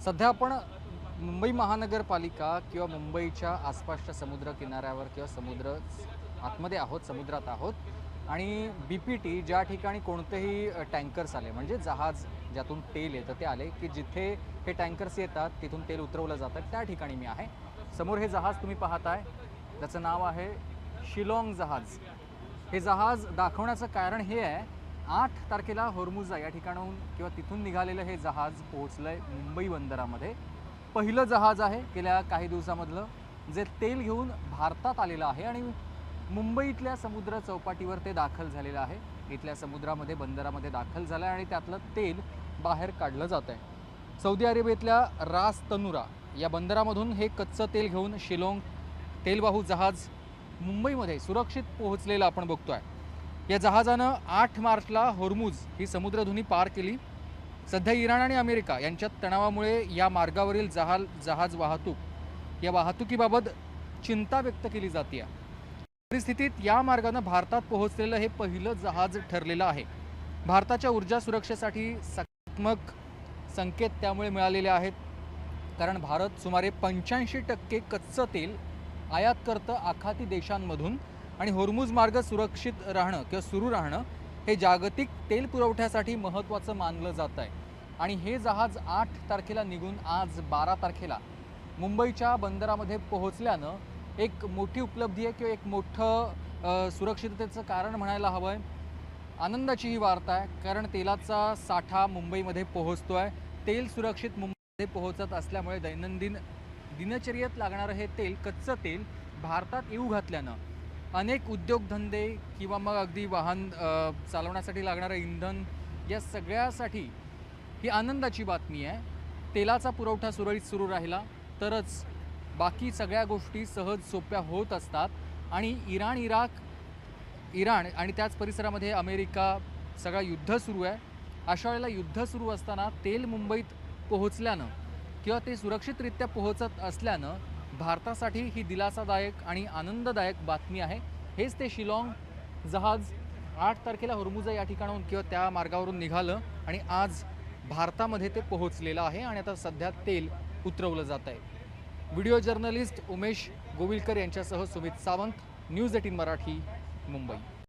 सध्या आपण मुंबई महानगरपालिका किंवा मुंबईच्या आसपासच्या समुद्र किनाऱ्यावर किंवा समुद्र आतमध्ये आहोत, समुद्रात आहोत आणि BPT ज्या ठिकाणी कोणतेही टँकर्स आले म्हणजे जहाज ज्यातून तेल येतं ते आले की जिथे हे टँकर्स येतात तिथून तेल उतरवलं जातं त्या ठिकाणी मी आहे। समोर हे जहाज तुम्ही पाहताय, त्याचं नाव आहे शिलाँग जहाज। हे जहाज दाखवण्याचं कारण हे आहे, 8 तारखेला होर्मुझा या ठिकाणाहून किंवा तिथून निघालेलं हे जहाज पोहोचलंय मुंबई बंदरामध्ये। पहिलं जहाज आहे गेल्या काही दिवसामधलं जे तेल घेऊन भारतात आलेलं आहे आणि मुंबईतल्या समुद्र चौपाटीवर ते दाखल झालेलं आहे। इथल्या समुद्रामध्ये बंदरामध्ये दाखल झालं आणि त्यातलं तेल बाहेर काढलं जात आहे। सौदी अरेबियातल्या रास तनुरा या बंदरामधून हे कच्चं तेल घेऊन शिलाँग तेलवाहू जहाज मुंबईमध्ये सुरक्षित पोहोचलेलं आपण बघतोय। या जहाजानं 8 मार्चला होर्मुझ ही समुद्रधुनी पार केली। सध्या इराण आणि अमेरिका यांच्यात तणावामुळे या मार्गावरील जहाज वाहतूक या वाहतुकीबाबत चिंता व्यक्त केली जाते। परिस्थितीत या मार्गाने भारतात पोहोचलेलं हे पहिलं जहाज ठरलेलं आहे। भारताच्या ऊर्जा सुरक्षेसाठी सकारात्मक संकेत त्यामुळे मिळालेले आहेत, कारण भारत सुमारे 85% कच्चं तेल आयात करतं आखाती देशांमधून आणि होर्मुझ मार्ग सुरक्षित राहणं किंवा सुरू राहणं हे जागतिक तेल पुरवठ्यासाठी महत्त्वाचं मानलं जात आहे। आणि हे जहाज 8 तारखेला निघून आज 12 तारखेला मुंबईच्या बंदरामध्ये पोहोचल्यानं एक मोठी उपलब्धी आहे किंवा एक मोठं सुरक्षिततेचं कारण म्हणायला हवं आहे। आनंदाची ही वार्ता आहे, कारण तेलाचा साठा मुंबईमध्ये पोहोचतोय। तेल सुरक्षित मुंबईमध्ये पोहोचत असल्यामुळे दैनंदिन दिनचर्येत लागणारं हे तेल, कच्चं तेल भारतात येऊ घातल्यानं अनेक उद्योगधंदे किंवा मग अगदी वाहन चालवण्यासाठी लागणारं इंधन या सगळ्यासाठी ही आनंदाची बातमी आहे। तेलाचा पुरवठा सुरळीत सुरू राहिला तरच बाकी सगळ्या गोष्टी सहज सोप्या होत असतात आणि इराण आणि त्याच परिसरामध्ये अमेरिका सगळं युद्ध सुरू आहे। अशा वेळेला युद्ध सुरू असताना तेल मुंबईत पोहोचल्यानं किंवा ते सुरक्षितरित्या पोहोचत असल्यानं भारतासाठी ही दिलासादायक आणि आनंददायक बातमी आहे। हेच ते शिलाँग जहाज 8 तारखेला होर्मुझा या ठिकाणाहून किंवा त्या मार्गावरून निघालं आणि आज भारतामध्ये ते पोहोचलेलं आहे आणि आता सध्या तेल उतरवलं जात आहे। व्हिडिओ जर्नलिस्ट उमेश गोविलकर यांच्यासह सुमित सावंत, न्यूज 18 मराठी, मुंबई।